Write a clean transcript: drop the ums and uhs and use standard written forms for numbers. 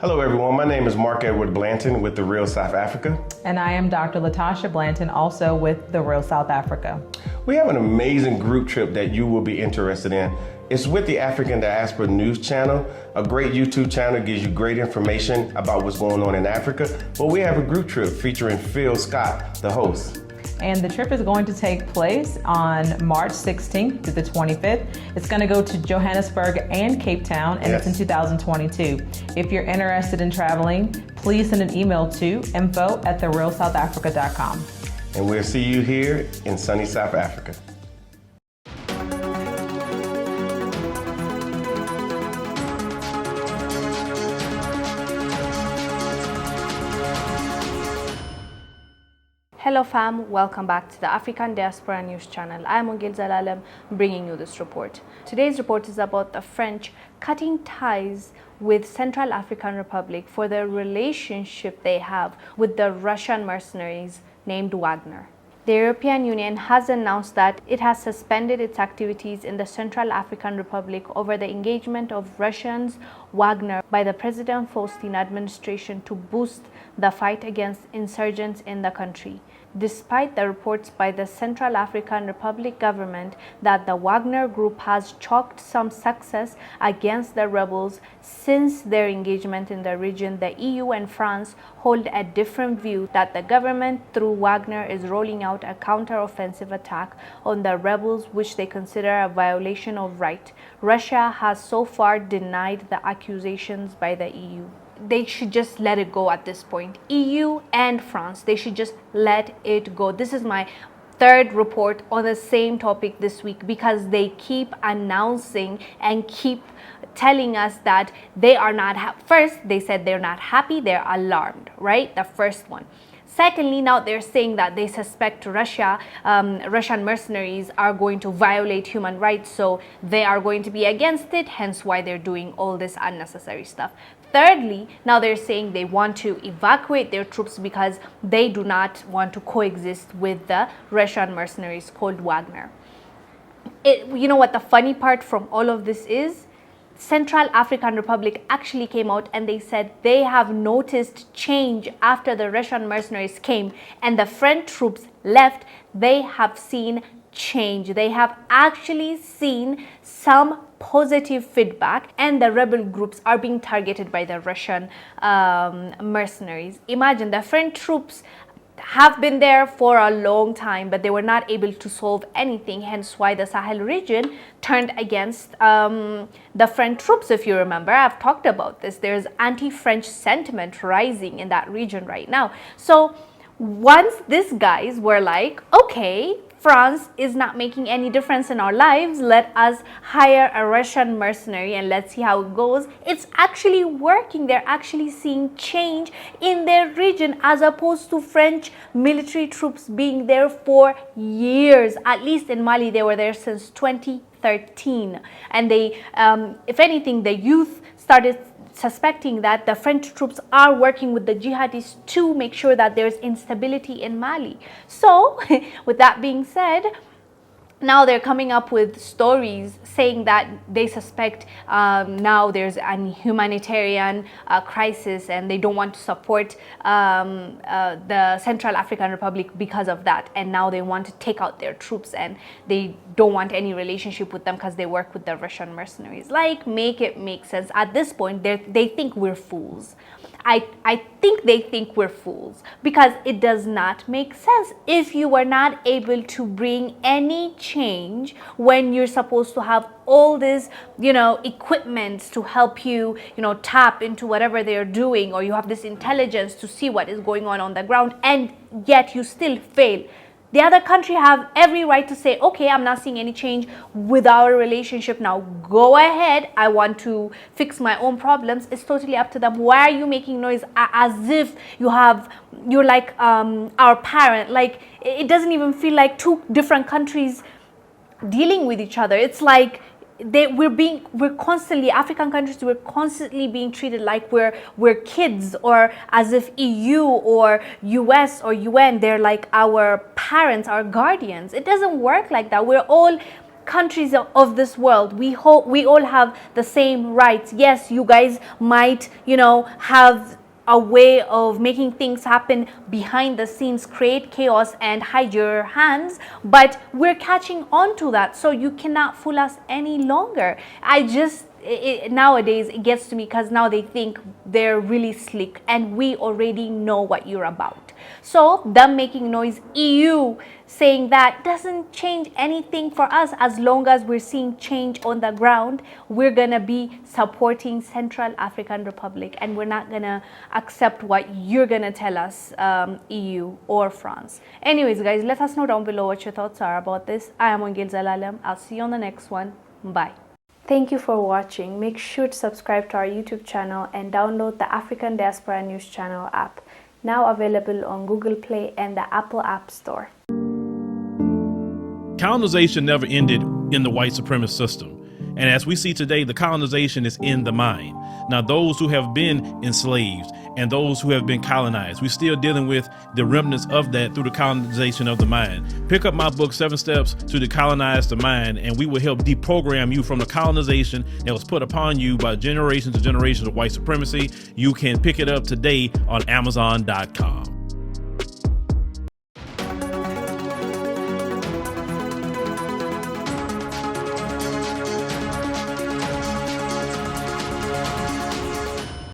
Hello everyone, my name is Mark Edward Blanton with The Real South Africa. And I am Dr. Latasha Blanton, also with The Real South Africa. We have an amazing group trip that you will be interested in. It's with the African Diaspora News Channel, a great YouTube channel, gives you great information about what's going on in Africa. But we have a group trip featuring Phil Scott, the host. And the trip is going to take place on March 16th through the 25th. It's going to go to Johannesburg and Cape Town, and It's in 2022. If you're interested in traveling, please send an email to info@therealsouthafrica.com. And we'll see you here in sunny South Africa. Hello fam, welcome back to the African Diaspora News Channel. I'm Wongel Zelalem bringing you this report. Today's report is about the French cutting ties with Central African Republic for the relationship they have with the Russian mercenaries named Wagner. The European Union has announced that it has suspended its activities in the Central African Republic over the engagement of Russians Wagner by the President Faustin administration to boost the fight against insurgents in the country. Despite the reports by the Central African Republic government that the Wagner group has chalked some success against the rebels since their engagement in the region, the EU and France hold a different view that the government through Wagner is rolling out a counter-offensive attack on the rebels, which they consider a violation of right. Russia has so far denied the accusations by the EU. They should just let it go at this point. EU and France, they should just let it go. This is my third report on the same topic this week because they keep announcing and keep telling us that they are not first they said they're not happy, they're alarmed, right? The first one. Secondly, now they're saying that they suspect Russian mercenaries are going to violate human rights, so they are going to be against it, hence why they're doing all this unnecessary stuff. Thirdly, now they're saying they want to evacuate their troops because they do not want to coexist with the Russian mercenaries called Wagner. You know what the funny part from all of this is? Central African Republic actually came out and they said they have noticed change after the Russian mercenaries came and the French troops left. They have seen change. They have actually seen some positive feedback and the rebel groups are being targeted by the Russian mercenaries. Imagine the French troops have been there for a long time, but they were not able to solve anything, hence why the Sahel region turned against the French troops. If you remember, I've talked about this. There's anti-French sentiment rising in that region right now. So once these guys were like, okay, France is not making any difference in our lives, let us hire a Russian mercenary and let's see how it goes. It's actually working. They're actually seeing change in their region as opposed to French military troops being there for years. At least in Mali, they were there since 2013. And they, if anything, the youth started suspecting that the French troops are working with the jihadists to make sure that there's instability in Mali. So, with that being said, now they're coming up with stories saying that they suspect now there's a humanitarian crisis and they don't want to support the Central African Republic because of that. And now they want to take out their troops and they don't want any relationship with them because they work with the Russian mercenaries. Like, make it make sense. At this point, they think we're fools. I think they think we're fools because it does not make sense if you are not able to bring any change when you're supposed to have all this, equipment to help you, tap into whatever they're doing, or you have this intelligence to see what is going on the ground, and yet you still fail. The other country have every right to say, okay, I'm not seeing any change with our relationship now. Go ahead. I want to fix my own problems. It's totally up to them. Why are you making noise as if you're like our parent? Like, it doesn't even feel like two different countries dealing with each other. It's like we're constantly, African countries, we're constantly being treated like we're kids, or as if EU or US or UN, they're like our parents, our guardians. It doesn't work like that. We're all countries of this world. We all have the same rights. Yes, you guys might, have a way of making things happen behind the scenes, create chaos and hide your hands, but we're catching on to that, so you cannot fool us any longer. Nowadays it gets to me because now they think they're really slick and we already know what you're about. So them making noise, EU saying that, doesn't change anything for us. As long as we're seeing change on the ground, we're gonna be supporting Central African Republic, and we're not gonna accept what you're gonna tell us, EU or France. Anyways guys, let us know down below what your thoughts are about this. I am Wongel Zelalem. I'll see you on the next one. Bye. Thank you for watching. Make sure to subscribe to our YouTube channel and download the African Diaspora News Channel app, now available on Google Play and the Apple App Store. Colonization never ended in the white supremacist system. And as we see today, the colonization is in the mind. Now, those who have been enslaved and those who have been colonized, we're still dealing with the remnants of that through the colonization of the mind. Pick up my book, 7 Steps to Decolonize the Mind, and we will help deprogram you from the colonization that was put upon you by generations and generations of white supremacy. You can pick it up today on Amazon.com.